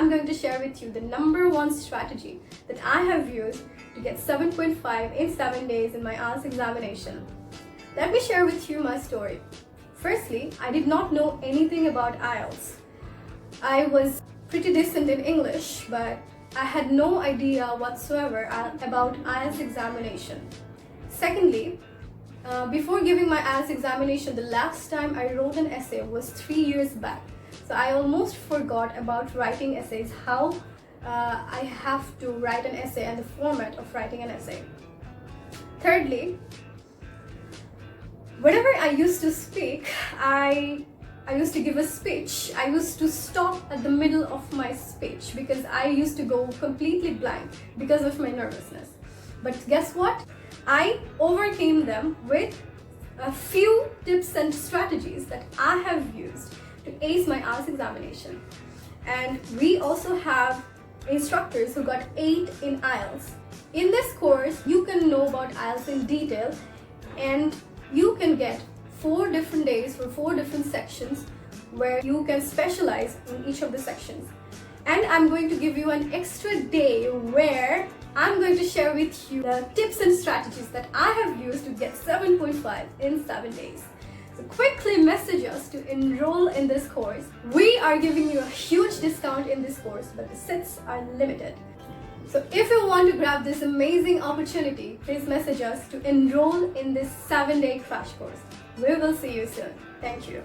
I'm going to share with you the #1 strategy that I have used to get 7.5 in 7 days in my IELTS examination. Let me share with you my story. Firstly, I did not know anything about IELTS. I was pretty decent in English, but I had no idea whatsoever about IELTS examination. Secondly, before giving my IELTS examination, the last time I wrote an essay was 3 years back. So I almost forgot about writing essays, how I have to write an essay and the format of writing an essay. Thirdly, whenever I used to speak, I used to give a speech, I used to stop at the middle of my speech because I used to go completely blank because of my nervousness. But guess what? I overcame them with a few tips and strategies that I have used to ace my IELTS examination. And we also have instructors who got 8 in IELTS. In this course, you can know about IELTS in detail, and you can get 4 different days for 4 different sections where you can specialize in each of the sections. And I'm going to give you an extra day where I'm going to share with you the tips and strategies that I have used to get 7.5 in 7 days. So quickly message us to enroll in this course. We are giving you a huge discount in this course, but the seats are limited. So if you want to grab this amazing opportunity, please message us to enroll in this 7-day crash course. We will see you soon. Thank you.